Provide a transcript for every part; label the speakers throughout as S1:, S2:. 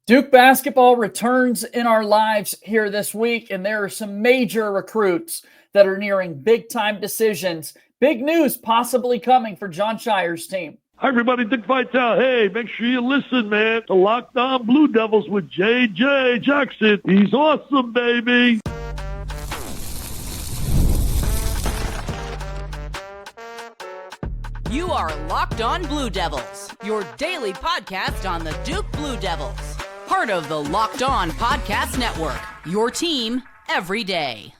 S1: Duke basketball returns in our lives here this week, and there are some major recruits that are nearing big-time decisions. Big news possibly coming for Jon Scheyer's team.
S2: Hi, everybody. Dick Vitale. Hey, make sure you listen, man, to Locked On Blue Devils with J.J. Jackson. He's awesome, baby.
S3: You are Locked On Blue Devils, your daily podcast on the Duke Blue Devils. Part of the Locked On Podcast Network, your team every day.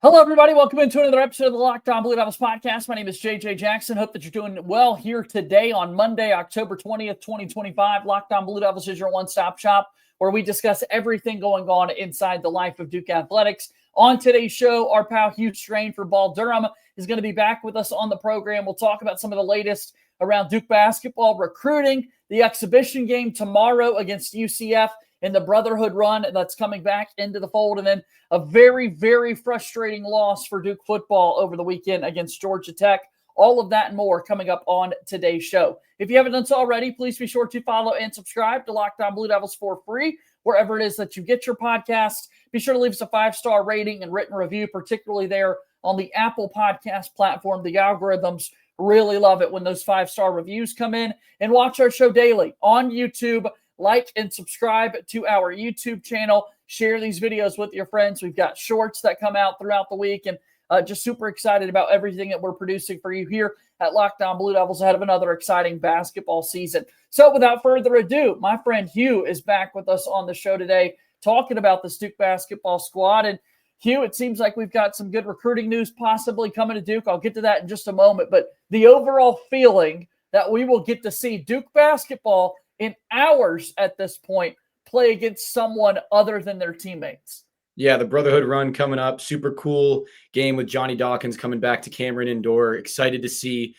S1: Hello, everybody. Welcome into another episode of the Locked On Blue Devils podcast. My name is J.J. Jackson. Hope that you're doing well here today on Monday, October 20th, 2025. Locked On Blue Devils is your one-stop shop where we discuss everything going on inside the life of Duke athletics. On today's show, our pal Hugh Straine for Ball Durham is going to be back with us on the program. We'll talk about some of the latest around Duke basketball recruiting, the exhibition game tomorrow against UCF, and the Brotherhood Run that's coming back into the fold, and then a very, very frustrating loss for Duke football over the weekend against Georgia Tech. All of that and more coming up on today's show. If you haven't done so already, please be sure to follow and subscribe to Locked On Blue Devils for free, wherever it is that you get your podcasts. Be sure to leave us a 5-star rating and written review, particularly there on the Apple Podcast platform. The algorithms really love it when those 5-star reviews come in. And watch our show daily on YouTube. Like and subscribe to our YouTube channel. Share these videos with your friends. We've got shorts that come out throughout the week, and just super excited about everything that we're producing for you here at Locked On Blue Devils ahead of another exciting basketball season. So without further ado, my friend Hugh is back with us on the show today talking about the Duke basketball squad. And Hugh, it seems like we've got some good recruiting news possibly coming to Duke. I'll get to that in just a moment. But the overall feeling that we will get to see Duke basketball in hours at this point play against someone other than their teammates.
S4: Yeah, the Brotherhood Run coming up. Super cool game with Johnny Dawkins coming back to Cameron Indoor. Excited to see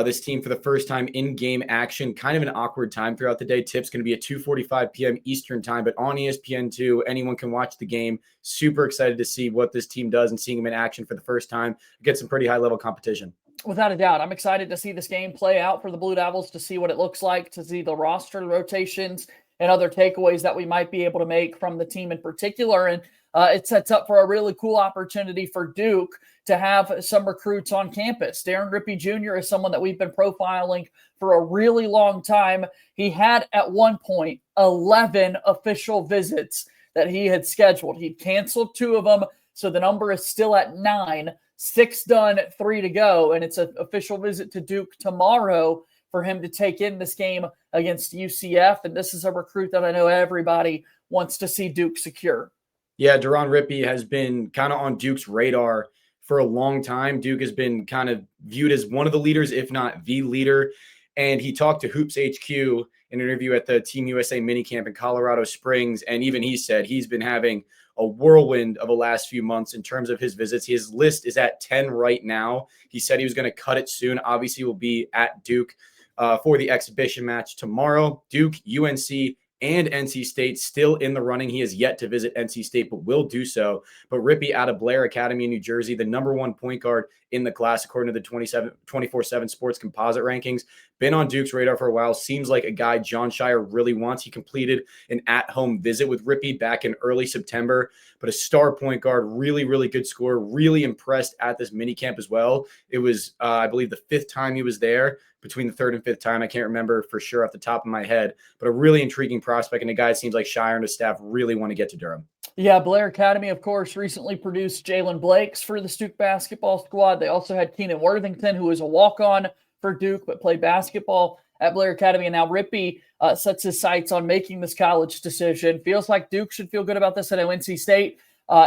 S4: this team for the first time in game action. Kind of an awkward time throughout the day. Tip's going to be at 2:45 p.m. Eastern time, but on ESPN2, anyone can watch the game. Super excited to see what this team does and seeing them in action for the first time. Get some pretty high-level competition.
S1: Without a doubt. I'm excited to see this game play out for the Blue Devils, to see what it looks like, to see the roster rotations and other takeaways that we might be able to make from the team in particular. And it sets up for a really cool opportunity for Duke to have some recruits on campus. Deron Rippy Jr. is someone that we've been profiling for a really long time. He had at one point 11 official visits that he had scheduled. He'd canceled 2 of them, so the number is still at 9. 6 done, 3 to go, and it's an official visit to Duke tomorrow for him to take in this game against UCF. And this is a recruit that I know everybody wants to see Duke secure.
S4: Yeah, Deron Rippy has been kind of on Duke's radar for a long time. Duke has been kind of viewed as one of the leaders, if not the leader. And he talked to Hoops HQ in an interview at the Team USA minicamp in Colorado Springs. And even he said he's been having a whirlwind of the last few months in terms of his visits. His list is at 10 right now. He said he was going to cut it soon. Obviously, we'll be at Duke for the exhibition match tomorrow. Duke, UNC, and NC State still in the running. He has yet to visit NC State, but will do so. But Rippy out of Blair Academy in New Jersey, the #1 point guard in the class, according to the 24/7 Sports Composite rankings, been on Duke's radar for a while. Seems like a guy Jon Scheyer really wants. He completed an at-home visit with Rippy back in early September, but a star point guard, really, really good scorer, really impressed at this minicamp as well. It was, I believe, the 5th time he was there. Between the 3rd and 5th time, I can't remember for sure off the top of my head, but a really intriguing prospect and a guy it seems like Scheyer and his staff really want to get to Durham.
S1: Yeah, Blair Academy, of course, recently produced Jalen Blakes for the Duke basketball squad. They also had Keenan Worthington, who is a walk-on for Duke, but played basketball at Blair Academy. And now Rippy sets his sights on making this college decision. Feels like Duke should feel good about this. At NC State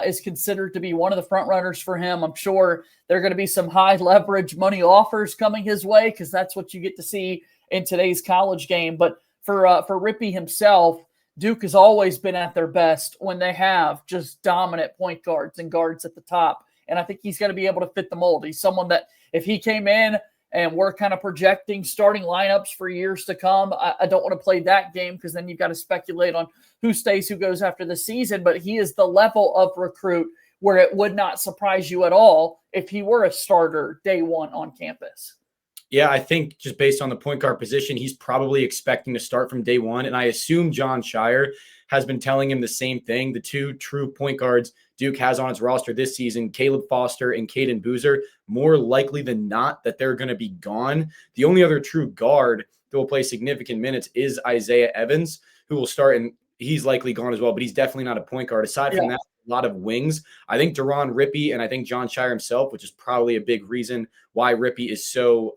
S1: is considered to be one of the front runners for him. I'm sure there are going to be some high leverage money offers coming his way because that's what you get to see in today's college game. But for Rippy himself, Duke has always been at their best when they have just dominant point guards and guards at the top. And I think he's going to be able to fit the mold. He's someone that if he came in and we're kind of projecting starting lineups for years to come, I don't want to play that game because then you've got to speculate on who stays, who goes after the season. But he is the level of recruit where it would not surprise you at all if he were a starter day one on campus.
S4: Yeah, I think just based on the point guard position, he's probably expecting to start from day one. And I assume Jon Scheyer has been telling him the same thing. The two true point guards Duke has on its roster this season, Caleb Foster and Caden Boozer, more likely than not that they're going to be gone. The only other true guard that will play significant minutes is Isaiah Evans, who will start, and he's likely gone as well, but he's definitely not a point guard. Aside from that, a lot of wings. I think Deron Rippy and I think Jon Scheyer himself, which is probably a big reason why Rippy is so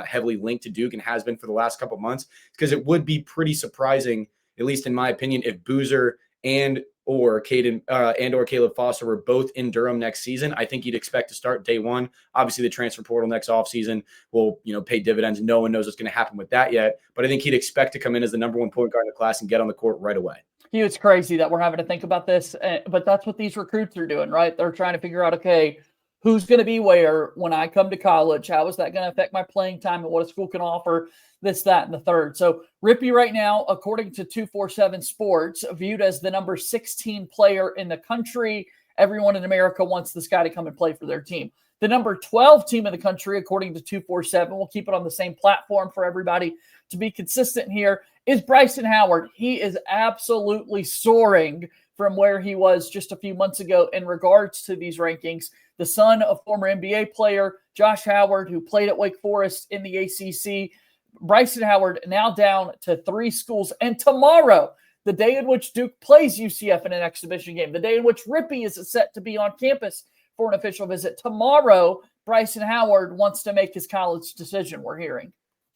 S4: heavily linked to Duke and has been for the last couple of months, because it would be pretty surprising, at least in my opinion, if Boozer and or Caleb Foster were both in Durham next season. I think you'd expect to start day one. Obviously, the transfer portal next offseason will, pay dividends. No one knows what's going to happen with that yet. But I think he'd expect to come in as the number one point guard in the class and get on the court right away.
S1: It's crazy that we're having to think about this, but that's what these recruits are doing, right? They're trying to figure out, okay, who's going to be where when I come to college? How is that going to affect my playing time and what a school can offer? This, that, and the third. So Rippy right now, according to 247 Sports, viewed as the number 16 player in the country. Everyone in America wants this guy to come and play for their team. The number 12 team in the country, according to 247, we'll keep it on the same platform for everybody to be consistent here, is Bryson Howard. He is absolutely soaring from where he was just a few months ago in regards to these rankings. The son of former NBA player Josh Howard, who played at Wake Forest in the ACC. Bryson Howard now down to 3 schools. And tomorrow, the day in which Duke plays UCF in an exhibition game, the day in which Rippy is set to be on campus for an official visit, tomorrow, Bryson Howard wants to make his college decision, we're hearing.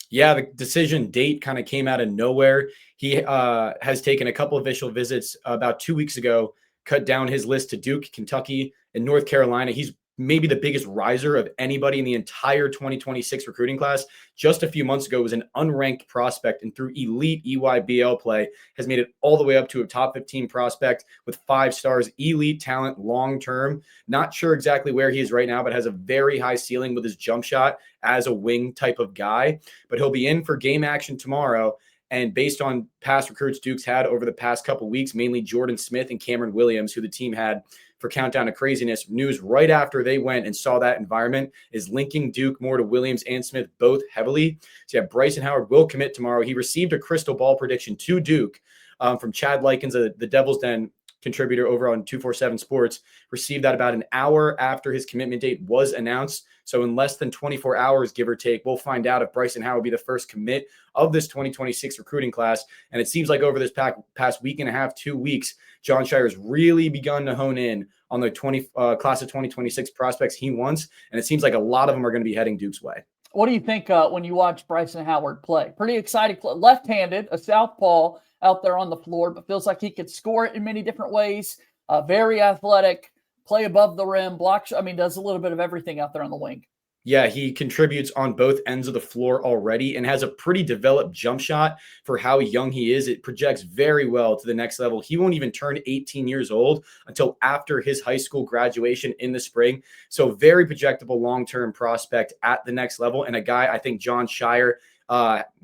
S4: Yeah, the decision date kind of came out of nowhere. He has taken a couple of official visits about 2 weeks ago, cut down his list to Duke, Kentucky, and North Carolina. He's maybe the biggest riser of anybody in the entire 2026 recruiting class. Just a few months ago was an unranked prospect, and through elite EYBL play has made it all the way up to a top 15 prospect with 5 stars, elite talent long-term. Not sure exactly where he is right now, but has a very high ceiling with his jump shot as a wing type of guy. But he'll be in for game action tomorrow. And based on past recruits Duke's had over the past couple of weeks, mainly Jordan Smith and Cameron Williams, who the team had for Countdown to Craziness, news right after they went and saw that environment is linking Duke more to Williams and Smith both heavily. So yeah, Bryson Howard will commit tomorrow. He received a crystal ball prediction to Duke from Chad Likens, the Devil's Den contributor over on 247 Sports, received that about an hour after his commitment date was announced. So in less than 24 hours, give or take, we'll find out if Bryson Howard will be the first commit of this 2026 recruiting class. And it seems like over this past week and a half, 2 weeks, Jon Scheyer has really begun to hone in on the class of 2026 prospects he wants. And it seems like a lot of them are going to be heading Duke's way.
S1: What do you think when you watch Bryson Howard play? Pretty exciting play. Left-handed, a southpaw out there on the floor, but feels like he could score it in many different ways. Very athletic, play above the rim, blocks. Does a little bit of everything out there on the wing.
S4: Yeah, he contributes on both ends of the floor already and has a pretty developed jump shot for how young he is. It projects very well to the next level. He won't even turn 18 years old until after his high school graduation in the spring. So very projectable long-term prospect at the next level, and a guy I think Jon Scheyer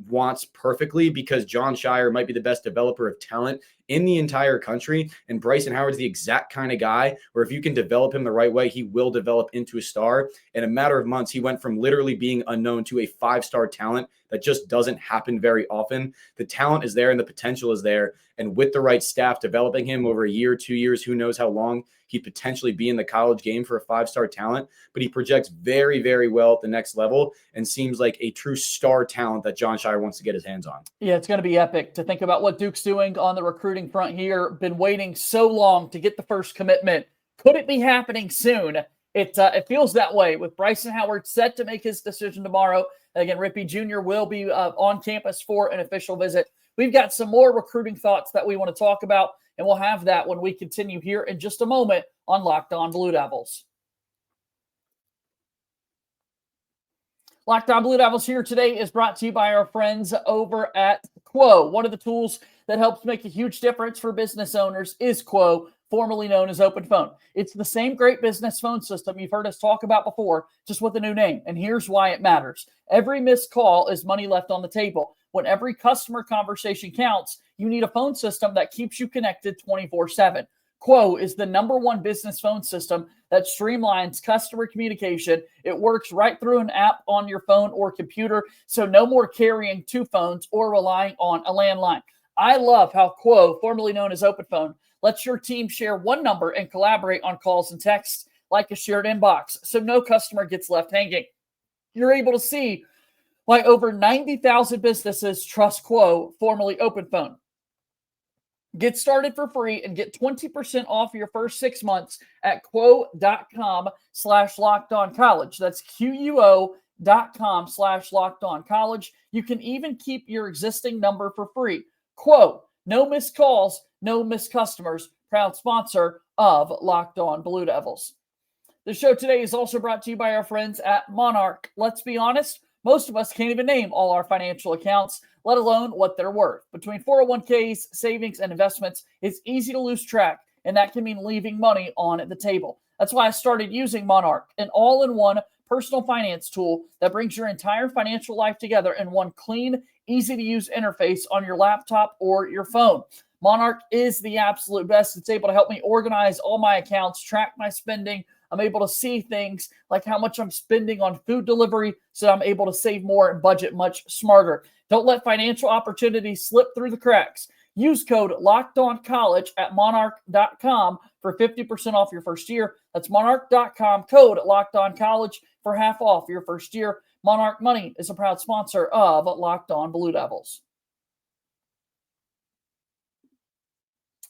S4: wants perfectly, because Jon Scheyer might be the best developer of talent in the entire country. And Bryson Howard's the exact kind of guy where if you can develop him the right way, he will develop into a star. In a matter of months, he went from literally being unknown to a 5-star talent that just doesn't happen very often. The talent is there and the potential is there. And with the right staff developing him over a year, 2 years, who knows how long he'd potentially be in the college game for a 5-star talent. But he projects very, very well at the next level and seems like a true star talent that Jon Scheyer wants to get his hands on. Yeah,
S1: it's going to be epic to think about what Duke's doing on the recruiting front here. Been waiting so long to get the first commitment. Could it be happening soon? It feels that way with Bryson Howard set to make his decision tomorrow. Again, Rippy Jr. will be on campus for an official visit. We've got some more recruiting thoughts that we want to talk about, and we'll have that when we continue here in just a moment on Locked On Blue Devils. Locked On Blue Devils here today is brought to you by our friends over at Quo. One of the tools that helps make a huge difference for business owners is Quo, formerly known as Open Phone. It's the same great business phone system you've heard us talk about before, just with a new name. And here's why it matters. Every missed call is money left on the table. When every customer conversation counts, you need a phone system that keeps you connected 24/7. Quo is the #1 business phone system that streamlines customer communication. It works right through an app on your phone or computer, so no more carrying 2 phones or relying on a landline. I love how Quo, formerly known as OpenPhone, lets your team share one number and collaborate on calls and texts like a shared inbox, so no customer gets left hanging. You're able to see why over 90,000 businesses trust Quo, formerly OpenPhone. Get started for free and get 20% off your first 6 months at quo.com/lockedoncollege. That's QUO.com/lockedoncollege. You can even keep your existing number for free. Quo, no missed calls, no missed customers. Proud sponsor of Locked On Blue Devils. The show today is also brought to you by our friends at Monarch. Let's be honest, most of us can't even name all our financial accounts, let alone what they're worth. Between 401ks, savings, and investments, it's easy to lose track, and that can mean leaving money on the table. That's why I started using Monarch, an all-in-one personal finance tool that brings your entire financial life together in one clean, easy-to-use interface on your laptop or your phone. Monarch is the absolute best. It's able to help me organize all my accounts, track my spending. I'm able to see things like how much I'm spending on food delivery, so I'm able to save more and budget much smarter. Don't let financial opportunities slip through the cracks. Use code LOCKEDONCollege at monarch.com for 50% off your first year. That's monarch.com, code LOCKEDONCollege for half off your first year. Monarch Money is a proud sponsor of Locked On Blue Devils.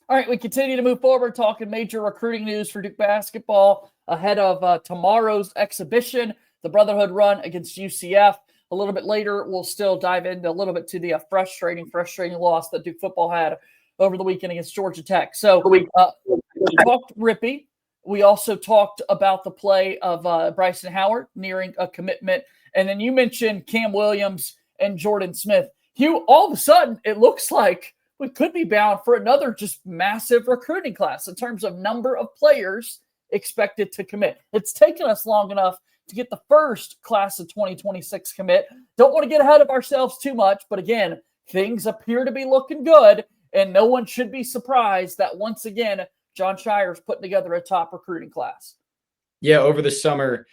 S1: All right, we continue to move forward, talking major recruiting news for Duke basketball ahead of tomorrow's exhibition, the Brotherhood Run against UCF. A little bit later, we'll still dive into a little bit to the frustrating loss that Duke football had over the weekend against Georgia Tech. So we talked Rippy. We also talked about the play of Bryson Howard nearing a commitment. And then you mentioned Cam Williams and Jordan Smith. Hugh, all of a sudden, it looks like we could be bound for another just massive recruiting class in terms of number of players expected to commit. It's taken us long enough to get the first class of 2026 commit. Don't want to get ahead of ourselves too much, but again, things appear to be looking good, and no one should be surprised that once again, Jon Scheyer is putting together a top recruiting class.
S4: Yeah, over the summer,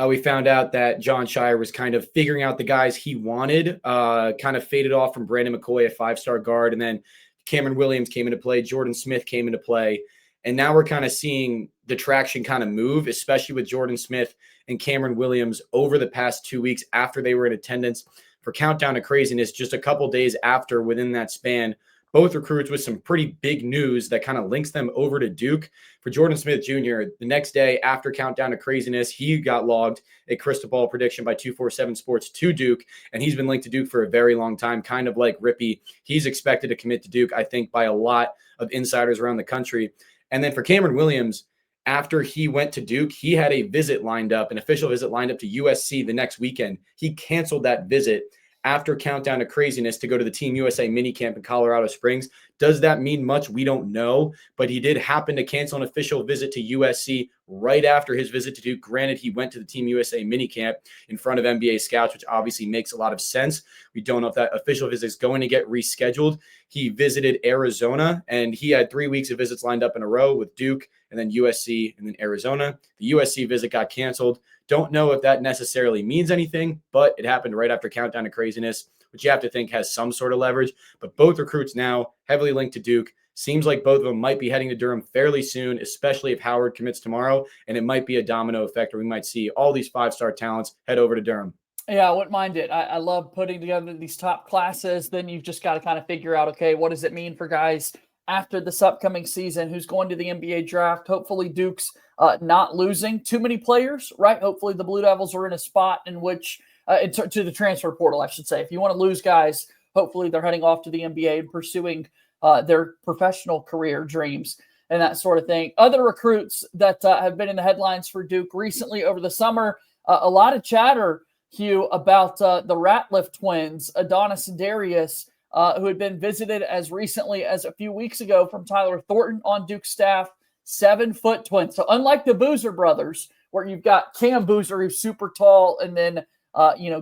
S4: we found out that Jon Scheyer was kind of figuring out the guys he wanted, kind of faded off from Brandon McCoy, a 5-star guard, and then Cameron Williams came into play, Jordan Smith came into play, and now we're kind of seeing the traction kind of move, especially with Jordan Smith and Cameron Williams over the past 2 weeks after they were in attendance for Countdown to Craziness, just a couple days after within that span. Both recruits with some pretty big news that kind of links them over to Duke. For Jordan Smith Jr., the next day after Countdown to Craziness, he got logged a crystal ball prediction by 247 Sports to Duke, and he's been linked to Duke for a very long time, kind of like Rippy. He's expected to commit to Duke, I think, by a lot of insiders around the country. And then for Cameron Williams, after he went to Duke, he had a visit lined up, an official visit lined up to USC the next weekend. He canceled that visit after Countdown to Craziness to go to the Team USA minicamp in Colorado Springs. Does that mean much? We don't know, but he did happen to cancel an official visit to USC right after his visit to Duke. Granted, he went to the Team USA minicamp in front of NBA scouts, which obviously makes a lot of sense. We don't know if that official visit is going to get rescheduled. He visited Arizona, and he had 3 weeks of visits lined up in a row with Duke and then USC and then Arizona. The USC visit got canceled. Don't know if that necessarily means anything, but it happened right after Countdown to Craziness, which you have to think has some sort of leverage. But both recruits now heavily linked to Duke. Seems like both of them might be heading to Durham fairly soon, especially if Howard commits tomorrow. And it might be a domino effect where we might see all these 5-star talents head over to Durham.
S1: Yeah, I wouldn't mind it. I love putting together these top classes. Then you've just got to kind of figure out, okay, what does it mean for guys after this upcoming season? Who's going to the NBA draft? Hopefully Duke's not losing too many players, right? Hopefully the Blue Devils are in a spot in which, to the transfer portal, I should say. If you want to lose guys, hopefully they're heading off to the NBA and pursuing their professional career dreams and that sort of thing. Other recruits that have been in the headlines for Duke recently over the summer, a lot of chatter, Hugh, about the Ratliff twins, Adonis and Darius, who had been visited as recently as a few weeks ago from Tyler Thornton on Duke's staff, 7-foot twins. So unlike the Boozer brothers, where you've got Cam Boozer, who's super tall, and then,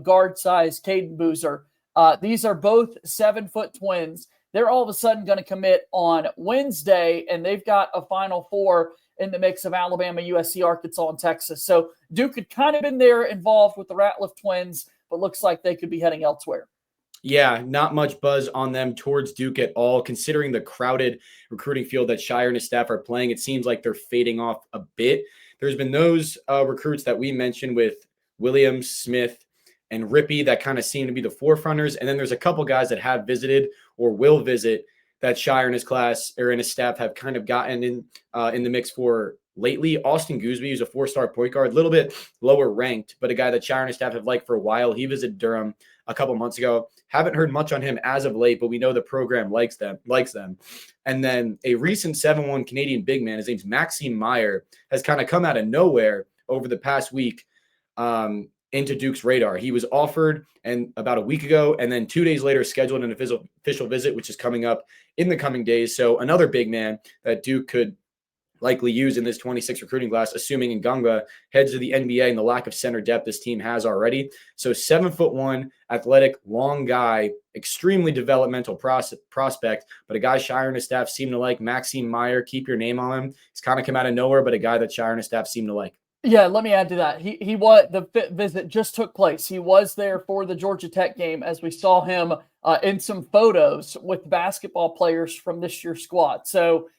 S1: guard size Caden Boozer, these are both 7-foot twins they're all of a sudden going to commit on Wednesday, and they've got a Final Four in the mix of Alabama, USC, Arkansas, and Texas. So Duke had kind of been there involved with the Ratliff twins, but looks like they could be heading elsewhere.
S4: Yeah, not much buzz on them towards Duke at all, considering the crowded recruiting field that Scheyer and his staff are playing. It seems like they're fading off a bit. There's been those recruits that we mentioned with Williams, Smith, and Rippy that kind of seem to be the forefronters. And then there's a couple guys that have visited or will visit that Scheyer and his class or and his staff have kind of gotten in the mix for lately. Austin Gooseby, who's a 4-star point guard, a little bit lower ranked, but a guy that Scheyer and his staff have liked for a while. He visited Durham a couple months ago. Haven't heard much on him as of late, but we know the program likes them. And then a recent 7'1" Canadian big man, his name's Maxime Meyer, has kind of come out of nowhere over the past week into Duke's radar. He was offered and about a week ago, and then 2 days later scheduled an official visit, which is coming up in the coming days. So another big man that Duke could likely use in this 26 recruiting class, assuming Nganga heads to the NBA and the lack of center depth this team has already. So 7'1", athletic, long guy, extremely developmental prospect, but a guy Scheyer and his staff seem to like. Maxime Meyer, keep your name on him. He's kind of come out of nowhere, but a guy that Scheyer and his staff seem to like.
S1: Yeah, let me add to that. He was, the visit just took place. He was there for the Georgia Tech game, as we saw him in some photos with basketball players from this year's squad. So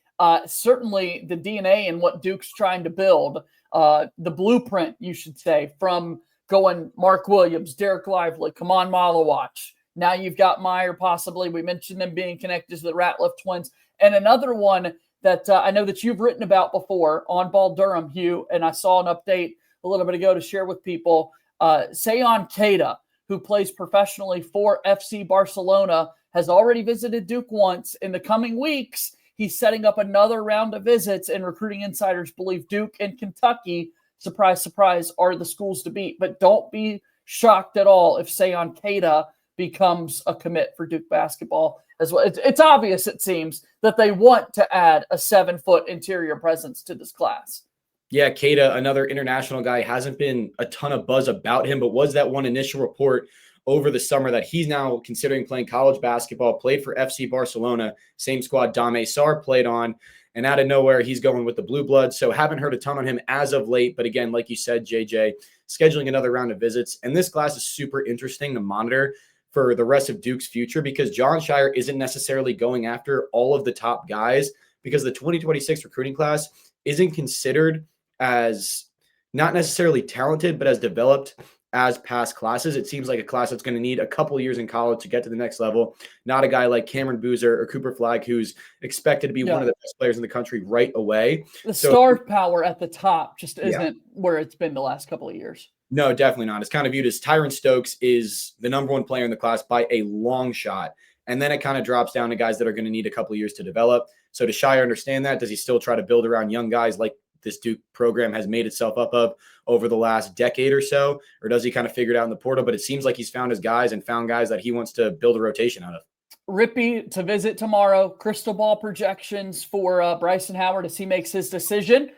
S1: certainly the DNA and what Duke's trying to build, the blueprint, you should say, from going Mark Williams, Derek Lively, Kaman Malawach. Now you've got Meyer possibly. We mentioned them being connected to the Ratliff twins. And another one that I know that you've written about before, On Ball Durham, Hugh, and I saw an update a little bit ago to share with people. Seyon Keita, who plays professionally for FC Barcelona, has already visited Duke once. In the coming weeks, he's setting up another round of visits, and recruiting insiders believe Duke and Kentucky, surprise, surprise, are the schools to beat. But don't be shocked at all if Seyon Keita becomes a commit for Duke basketball as well. It's obvious, it seems, that they want to add a 7-foot interior presence to this class.
S4: Yeah, Keita, another international guy, hasn't been a ton of buzz about him, but was that one initial report over the summer that he's now considering playing college basketball, played for FC Barcelona, same squad Dame Sarr played on, and out of nowhere, he's going with the Blue Bloods. So haven't heard a ton on him as of late, but again, like you said, JJ, scheduling another round of visits. And this class is super interesting to monitor for the rest of Duke's future, because Jon Scheyer isn't necessarily going after all of the top guys, because the 2026 recruiting class isn't considered as not necessarily talented, but as developed as past classes. It seems like a class that's going to need a couple of years in college to get to the next level. Not a guy like Cameron Boozer or Cooper Flagg, who's expected to be one of the best players in the country right away.
S1: The star power at the top just isn't where it's been the last couple of years.
S4: No, definitely not. It's kind of viewed as Tyron Stokes is the number one player in the class by a long shot. And then it kind of drops down to guys that are going to need a couple of years to develop. So does Scheyer understand that? Does he still try to build around young guys like this Duke program has made itself up of over the last decade or so? Or does he kind of figure it out in the portal? But it seems like he's found his guys and found guys that he wants to build a rotation out of.
S1: Rippy to visit tomorrow. Crystal ball projections for Bryson Howard as he makes his decision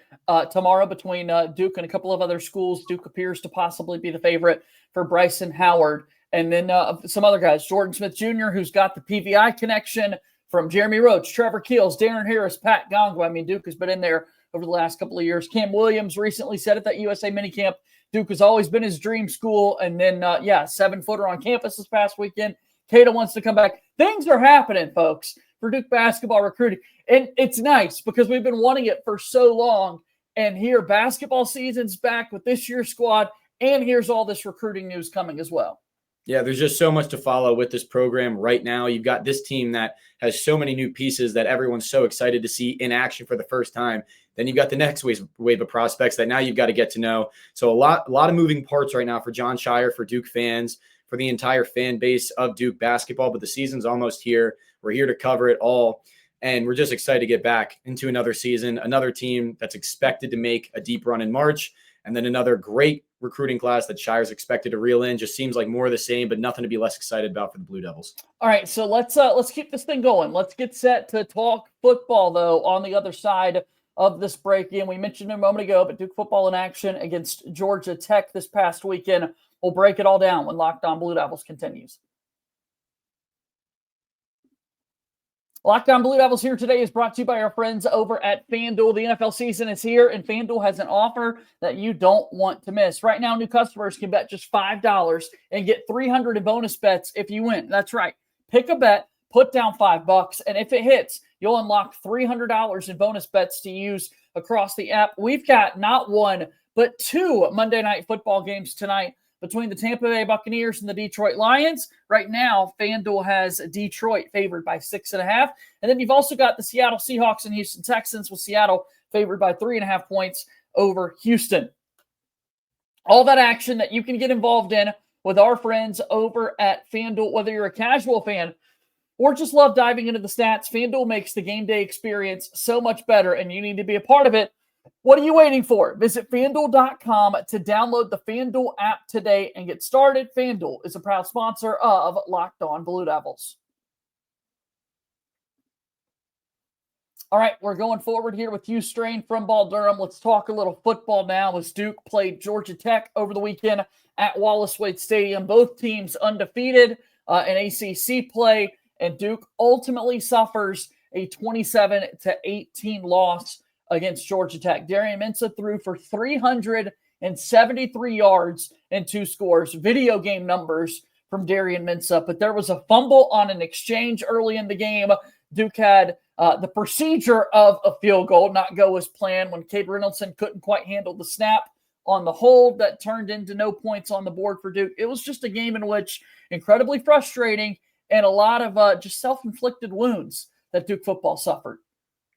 S1: tomorrow between Duke and a couple of other schools. Duke appears to possibly be the favorite for Bryson Howard. And then some other guys, Jordan Smith Jr., who's got the PVI connection from Jeremy Roach, Trevor Keels, Darren Harris, Pat Gongo. I mean, Duke has been in there over the last couple of years. Cam Williams recently said at that USA minicamp, Duke has always been his dream school. And then, 7-footer on campus this past weekend. Keita wants to come back. Things are happening, folks, for Duke basketball recruiting. And it's nice because we've been wanting it for so long. And here, basketball season's back with this year's squad. And here's all this recruiting news coming as well.
S4: Yeah, there's just so much to follow with this program right now. You've got this team that has so many new pieces that everyone's so excited to see in action for the first time. Then you've got the next wave of prospects that now you've got to get to know. So a lot of moving parts right now for Jon Scheyer, for Duke fans, for the entire fan base of Duke basketball. But the season's almost here. We're here to cover it all. And we're just excited to get back into another season, another team that's expected to make a deep run in March, and then another great recruiting class that Sheyer's expected to reel in. Just seems like more of the same, but nothing to be less excited about for the Blue Devils.
S1: All right, so let's keep this thing going. Let's get set to talk football, though, on the other side of this break. And we mentioned it a moment ago, but Duke football in action against Georgia Tech this past weekend. We'll break it all down when Locked On Blue Devils continues. Locked On Blue Devils here today is brought to you by our friends over at FanDuel. The NFL season is here, and FanDuel has an offer that you don't want to miss. Right now, new customers can bet just $5 and get $300 in bonus bets if you win. That's right. Pick a bet, put down $5, and if it hits, you'll unlock $300 in bonus bets to use across the app. We've got not one, but two Monday Night Football games tonight between the Tampa Bay Buccaneers and the Detroit Lions. Right now, FanDuel has Detroit favored by 6.5. And then you've also got the Seattle Seahawks and Houston Texans, with Seattle favored by 3.5 points over Houston. All that action that you can get involved in with our friends over at FanDuel, whether you're a casual fan or just love diving into the stats, FanDuel makes the game day experience so much better, and you need to be a part of it. What are you waiting for? Visit FanDuel.com to download the FanDuel app today and get started. FanDuel is a proud sponsor of Locked On Blue Devils. All right, we're going forward here with Hugh Straine from Ball Durham. Let's talk a little football now, as Duke played Georgia Tech over the weekend at Wallace Wade Stadium. Both teams undefeated in ACC play, and Duke ultimately suffers a 27-18 loss against Georgia Tech. Darian Mensah threw for 373 yards and 2 scores. Video game numbers from Darian Mensah, but there was a fumble on an exchange early in the game. Duke had the procedure of a field goal not go as planned when Cade Reynolds couldn't quite handle the snap on the hold that turned into no points on the board for Duke. It was just a game in which incredibly frustrating and a lot of just self-inflicted wounds that Duke football suffered.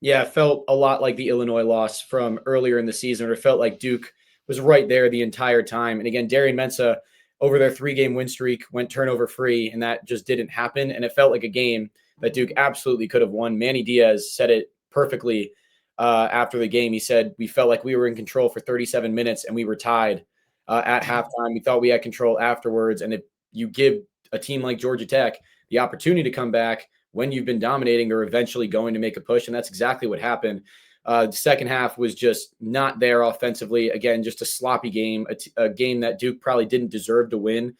S4: Yeah, it felt a lot like the Illinois loss from earlier in the season, or it felt like Duke was right there the entire time. And again, Darian Mensah, over their 3-game win streak, went turnover free, and that just didn't happen. And it felt like a game that Duke absolutely could have won. Manny Diaz said it perfectly after the game. He said, we felt like we were in control for 37 minutes and we were tied at halftime. We thought we had control afterwards. And if you give a team like Georgia Tech the opportunity to come back when you've been dominating, they're eventually going to make a push. And that's exactly what happened. The second half was just not there offensively. Again, just a sloppy game, a game that Duke probably didn't deserve to win.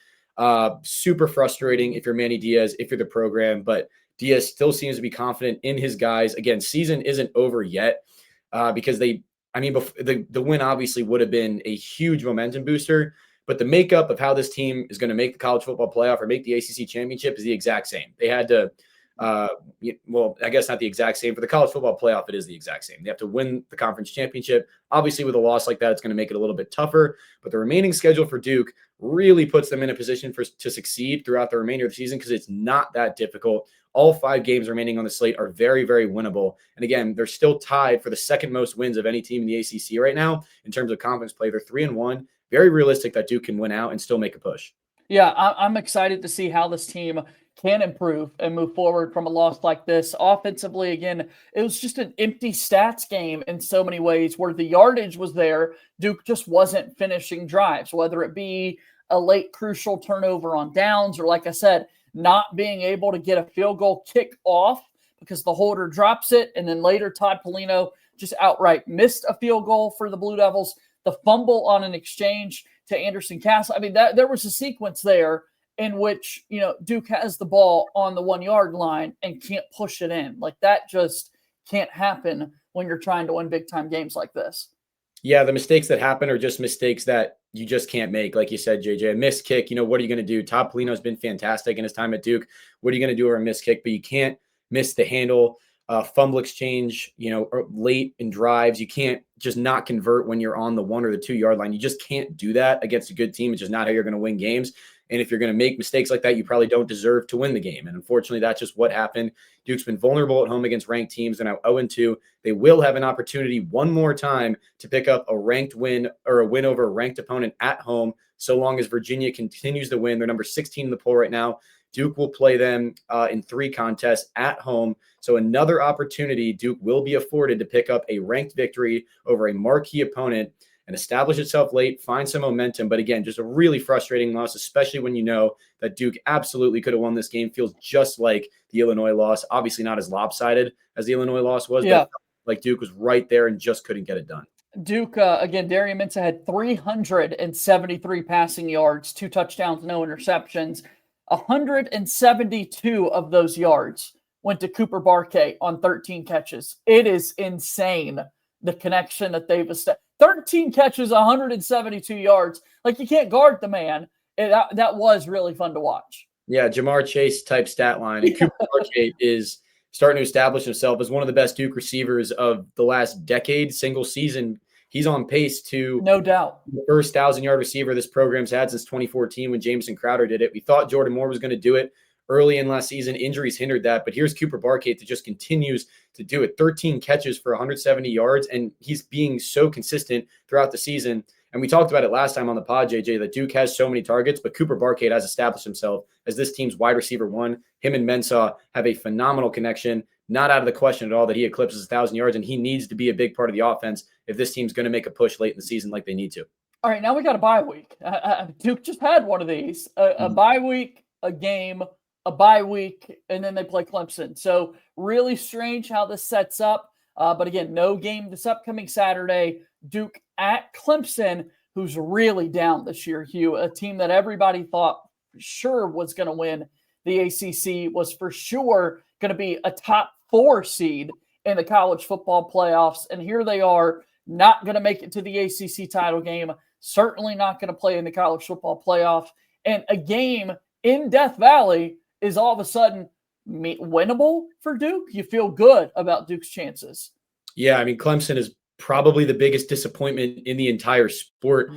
S4: Super frustrating if you're Manny Diaz, if you're the program, but Diaz still seems to be confident in his guys. Again, season isn't over yet because the win obviously would have been a huge momentum booster, but the makeup of how this team is going to make the college football playoff or make the ACC championship is the exact same. They had to, well, I guess not the exact same. For the college football playoff, it is the exact same. They have to win the conference championship. Obviously, with a loss like that, it's going to make it a little bit tougher, but the remaining schedule for Duke really puts them in a position to succeed throughout the remainder of the season because it's not that difficult. All 5 games remaining on the slate are very, very winnable. And again, they're still tied for the second most wins of any team in the ACC right now in terms of conference play. They're 3-1. Very realistic that Duke can win out and still make a push.
S1: Yeah, I'm excited to see how this team can improve and move forward from a loss like this. Offensively, again, it was just an empty stats game in so many ways where the yardage was there. Duke just wasn't finishing drives, whether it be a late crucial turnover on downs or, like I said, not being able to get a field goal kick off because the holder drops it. And then later, Todd Polino just outright missed a field goal for the Blue Devils. The fumble on an exchange to Anderson Castle. I mean, there was a sequence there in which, Duke has the ball on the 1-yard line and can't push it in. Like, that just can't happen when you're trying to win big time games like this.
S4: Yeah, the mistakes that happen are just mistakes that you just can't make. Like you said, JJ, a missed kick, what are you going to do? Todd Polino's been fantastic in his time at Duke. What are you going to do over a missed kick? But you can't miss the handle, fumble exchange, late in drives. You can't just not convert when you're on the 1 or the 2-yard line. You just can't do that against a good team. It's just not how you're going to win games. And if you're going to make mistakes like that, you probably don't deserve to win the game. And unfortunately, that's just what happened. Duke's been vulnerable at home against ranked teams. They're now 0-2. They will have an opportunity one more time to pick up a ranked win or a win over a ranked opponent at home, so long as Virginia continues to win. They're number 16 in the poll right now. Duke will play them in 3 contests at home. So another opportunity Duke will be afforded to pick up a ranked victory over a marquee opponent and establish itself late, find some momentum. But again, just a really frustrating loss, especially when you know that Duke absolutely could have won this game. Feels just like the Illinois loss. Obviously not as lopsided as the Illinois loss was, but like Duke was right there and just couldn't get it done.
S1: Duke, again, Darian Mensah had 373 passing yards, 2 touchdowns, no interceptions. 172 of those yards went to Cooper Barkate on 13 catches. It is insane, the connection that they've established. 13 catches, 172 yards. Like, you can't guard the man. That was really fun to watch.
S4: Yeah, Jamar Chase type stat line. And Cooper Barkate is starting to establish himself as one of the best Duke receivers of the last decade, single season. He's on pace to
S1: no doubt
S4: the first 1,000-yard receiver this program's had since 2014 when Jameson Crowder did it. We thought Jordan Moore was going to do it early in last season. Injuries hindered that, but here's Cooper Barkate that just continues to do it. 13 catches for 170 yards, and he's being so consistent throughout the season. And we talked about it last time on the pod, JJ, that Duke has so many targets, but Cooper Barkate has established himself as this team's wide receiver one. Him and Mensah have a phenomenal connection. Not out of the question at all that he eclipses 1,000 yards, and he needs to be a big part of the offense if this team's going to make a push late in the season like they need to.
S1: All right, now we got a bye week. Duke just had one of these, a bye week, a game, a bye week, and then they play Clemson. So really strange how this sets up. But again, no game this upcoming Saturday. Duke at Clemson, who's really down this year, Hugh, a team that everybody thought for sure was going to win the ACC, was for sure going to be a top 4 seed in the college football playoffs. And here they are, not going to make it to the ACC title game, certainly not going to play in the college football playoff. And a game in Death Valley is all of a sudden winnable for Duke. You feel good about Duke's chances.
S4: Yeah, I mean, Clemson is probably the biggest disappointment in the entire sport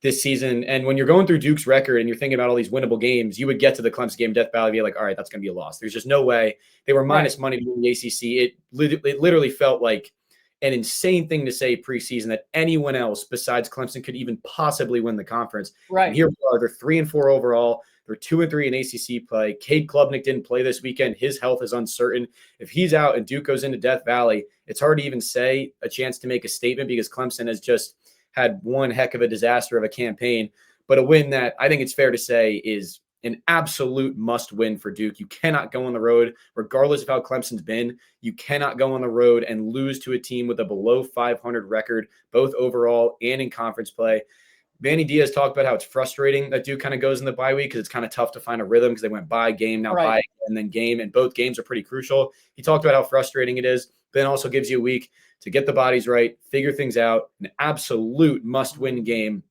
S4: this season. And when you're going through Duke's record and you're thinking about all these winnable games, you would get to the Clemson game, Death Valley, be like, all right, that's going to be a loss. There's just no way. They were minus money to win the ACC. It literally felt like an insane thing to say preseason that anyone else besides Clemson could even possibly win the conference.
S1: Right.
S4: And here we are. They're 3-4 overall. They're 2-3 in ACC play. Cade Klubnik didn't play this weekend. His health is uncertain. If he's out and Duke goes into Death Valley, it's hard to even say a chance to make a statement because Clemson has just had one heck of a disaster of a campaign. But a win that I think it's fair to say is an absolute must win for Duke. You cannot go on the road, regardless of how Clemson's been. You cannot go on the road and lose to a team with a below 500 record, both overall and in conference play. Manny Diaz talked about how it's frustrating that Duke kind of goes in the bye week because it's kind of tough to find a rhythm because they went bye, game, now bye, and then game, and both games are pretty crucial. He talked about how frustrating it is, but then also gives you a week to get the bodies right, figure things out. An absolute must-win game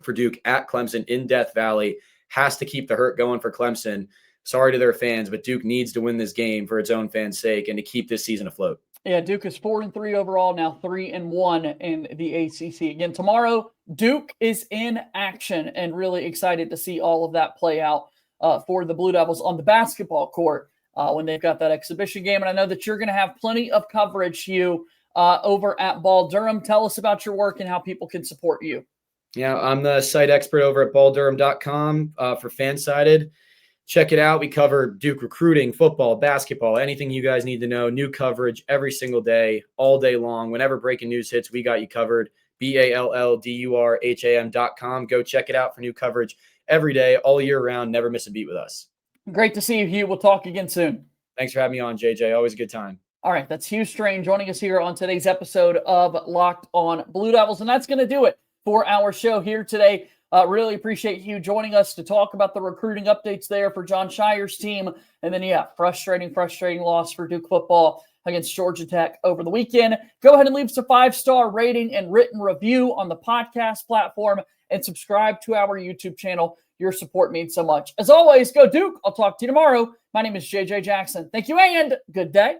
S4: for Duke at Clemson in Death Valley. Has to keep the hurt going for Clemson. Sorry to their fans, but Duke needs to win this game for its own fans' sake and to keep this season afloat.
S1: Yeah, Duke is 4-3 overall, now 3-1 in the ACC. Again, tomorrow, Duke is in action and really excited to see all of that play out for the Blue Devils on the basketball court when they've got that exhibition game. And I know that you're going to have plenty of coverage, Hugh, over at Ball Durham. Tell us about your work and how people can support you.
S4: Yeah, I'm the site expert over at balldurham.com for Fansided. Check it out. We cover Duke recruiting, football, basketball, anything you guys need to know. New coverage every single day, all day long. Whenever breaking news hits, we got you covered. BALLDURHAM.com. Go check it out for new coverage every day, all year round. Never miss a beat with us.
S1: Great to see you, Hugh. We'll talk again soon.
S4: Thanks for having me on, JJ. Always a good time.
S1: All right, that's Hugh Straine joining us here on today's episode of Locked on Blue Devils, and that's going to do it for our show here today. Really appreciate you joining us to talk about the recruiting updates there for Jon Scheyer's team. And then, frustrating loss for Duke football against Georgia Tech over the weekend. Go ahead and leave us a 5-star rating and written review on the podcast platform and subscribe to our YouTube channel. Your support means so much. As always, go Duke. I'll talk to you tomorrow. My name is JJ Jackson. Thank you and good day.